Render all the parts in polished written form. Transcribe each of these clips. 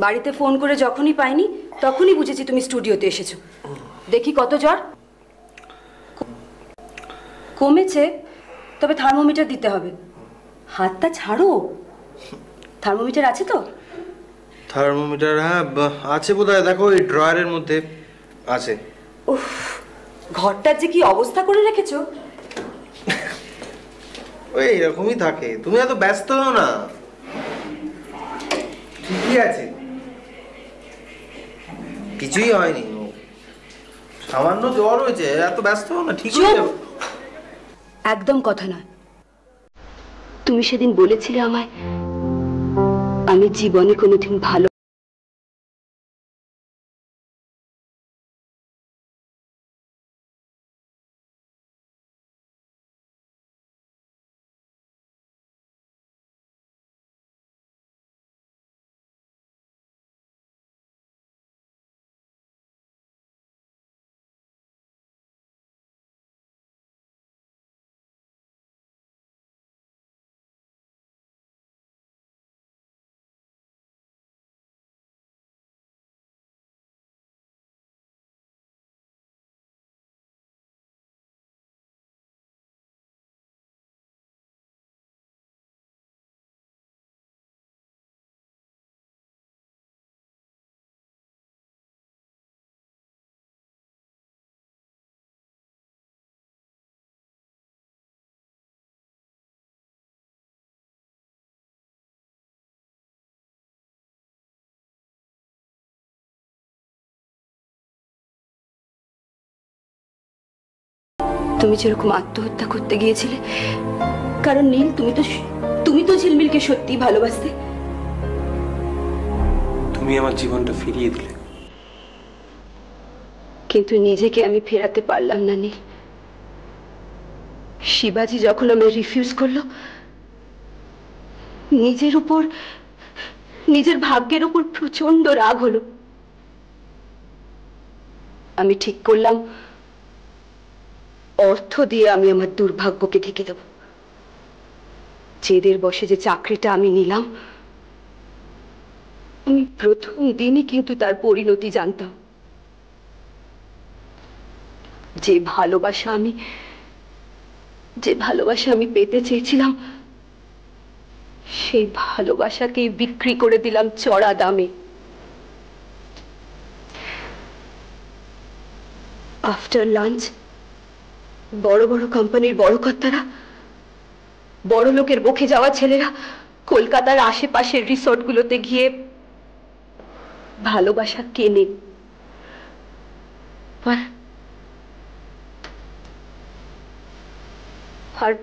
বাড়িতে ফোন করে যখনই পাইনি তখনই বুঝেছি তুমি স্টুডিওতে এসেছো। দেখি কত জ্বর। কমেছে, তবে থার্মোমিটার দিতে হবে। হাতটা ছাড়ো। থার্মোমিটার আছে তো? থার্মোমিটার হ্যাঁ আছে বোধহয়, দেখো এই ড্রয়ারের মধ্যে আছে। উফ, ঘরটার যে কি অবস্থা করে রেখেছো। ওই এরকমই থাকে, তুমি এত ব্যস্ত হও না, ঠিকই আছে, কিছুই হয়নি, সামান্য জ্বর হয়েছে, এত ব্যস্ত হও না, ঠিক হয়ে যাবে। একদম কথা নয়। তুমি সেদিন বলেছিলে আমায় আমি জীবনে কোনোদিন ভালো তুমি যেরকম আত্মহত্যা করতে গিয়েছিলে, কারণ নীল তুমি তো ঝিলমিলকে সত্যি ভালোবাসতে। তুমি আমার জীবনটা ফিরিয়ে দিলে, কিন্তু নিজেকে আমি ফেরাতে পারলাম না নীল। শিবাজি যখন আমায় রিফিউজ করলো, নিজের ভাগ্যের উপর প্রচন্ড রাগ হলো। আমি ঠিক করলাম অর্থ দিয়ে আমি আমার দুর্ভাগ্যকে ঢেকে দেব। জেদের বসে যে চাকরিটা আমি নিলাম, আমি প্রথম দিনই কিন্তু তার পরিণতি জানতাম। যে ভালোবাসা আমি পেতে চেয়েছিলাম, সেই ভালোবাসাকে বিক্রি করে দিলাম চড়া দামে। আফটার লাঞ্চ বড় বড় কোম্পানির বড় কর্তারা, বড় লোকের বকে যাওয়া ছেলেরা কলকাতার আশেপাশের রিসর্টগুলোতে গিয়ে ভালোবাসা কেনে। আর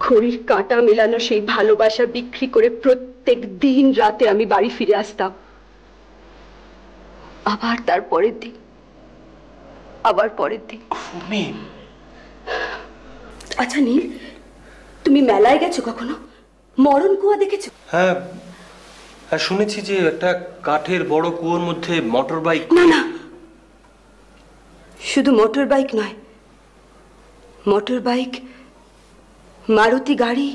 ঘড়ির কাঁটা মেলানো সেই ভালোবাসা বিক্রি করে প্রত্যেক দিন রাতে আমি বাড়ি ফিরে আসতাম। আবার তার পরের দিন, আবার পরের দিন। আচ্ছা নীল, তুমি মেলায় গেছো কখনো? মরণ কুয়া দেখেছো? হ্যাঁ হ্যাঁ, শুনেছি যে একটা কাঠের বড় কুয়োর মধ্যে মোটর বাইক। না না, শুধু মোটর বাইক নয়, মোটর বাইক, মারুতি গাড়ি,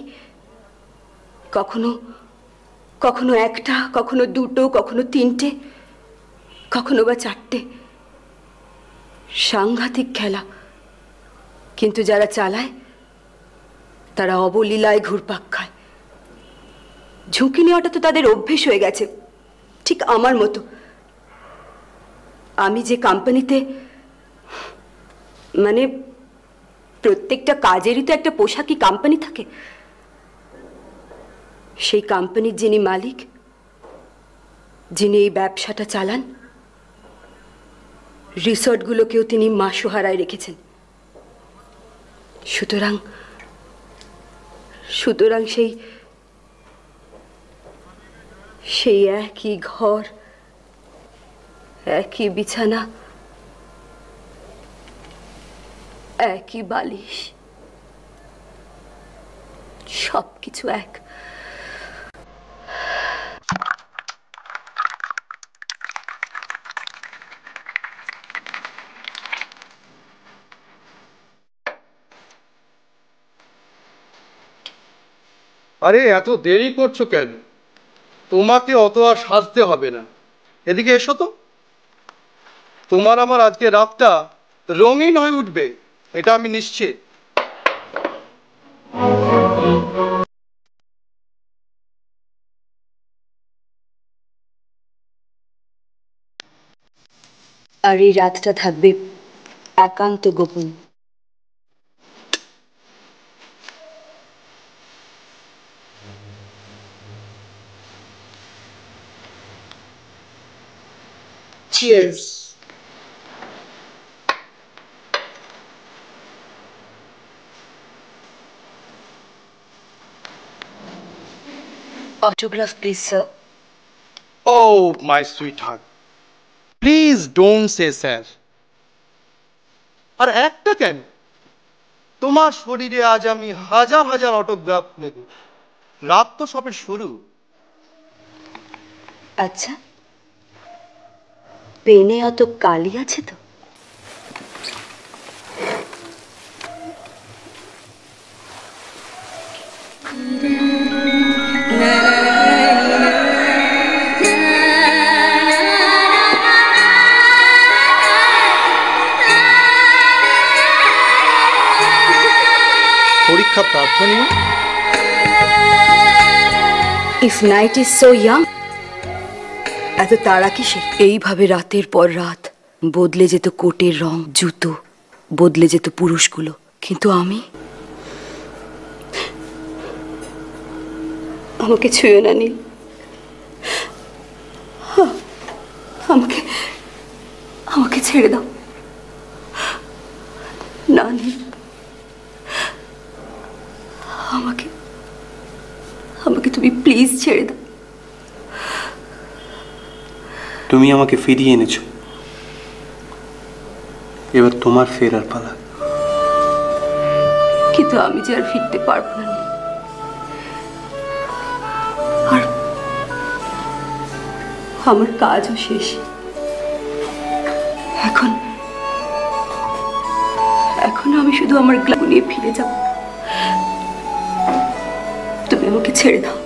কখনো কখনো একটা, কখনো দুটো, কখনো তিনটে, কখনো বা চারটে। সাংঘাতিক খেলা, কিন্তু যারা চালায় তারা অবলীলায় ঘুরপাক খায়। ঝুঁকি নেওয়াটা তো তাদের অভ্যেস হয়ে গেছে, ঠিক আমার মতো। আমি যে কোম্পানিতে, মানে প্রত্যেকটা কাজেরই তো একটা পোশাকি কোম্পানি থাকে, সেই কোম্পানির যিনি মালিক, যিনি এই ব্যবসাটা চালান, রিসর্টগুলোকেও তিনি মাসোহারায় রেখেছেন। সুতরাং সুতরাং সেই একই ঘর, একই বিছানা, একই বালিশ, সবকিছু এক। আরে এত দেরি করছো কেন? তোমাকে অত আর সাজতে হবে না, এদিকে এসো তো। তোমার আমার আজকে রাতটা রঙিন হয়ে উঠবে, এটা আমি নিশ্চিত। আর এই রাতটা থাকবে একান্ত গোপন। Cheers. Autograph, please, sir. Oh, my sweetheart. Please don't say sir. আর একটা কেন, তোমার শরীরে আজ আমি হাজার হাজার অটোগ্রাফ নেব। রাত তো সবে শুরু। আচ্ছা, পেনে অত কালি আছে তো? পরীক্ষা প্রার্থনীয়। If night is so young, এত তাড়া কিসের? এইভাবে রাতের পর রাত বদলে যেত কোটের রং, জুতো বদলে যেত পুরুষগুলো, কিন্তু আমাকে ছুঁয়ো না নীল। আমাকে ছেড়ে দাও না নীল। আমাকে তুমি প্লিজ ছেড়ে দাও। তুমি আমাকে ফিরিয়ে এনেছো, এবার তোমার ফেরার পালা। কিন্তু আমি যে আর ফিরতে পারবো না। আর আমার কাজও শেষ। এখন আমি শুধু আমার গ্লাব নিয়ে ফিরে যাব। তুমি আমাকে ছেড়ে দাও।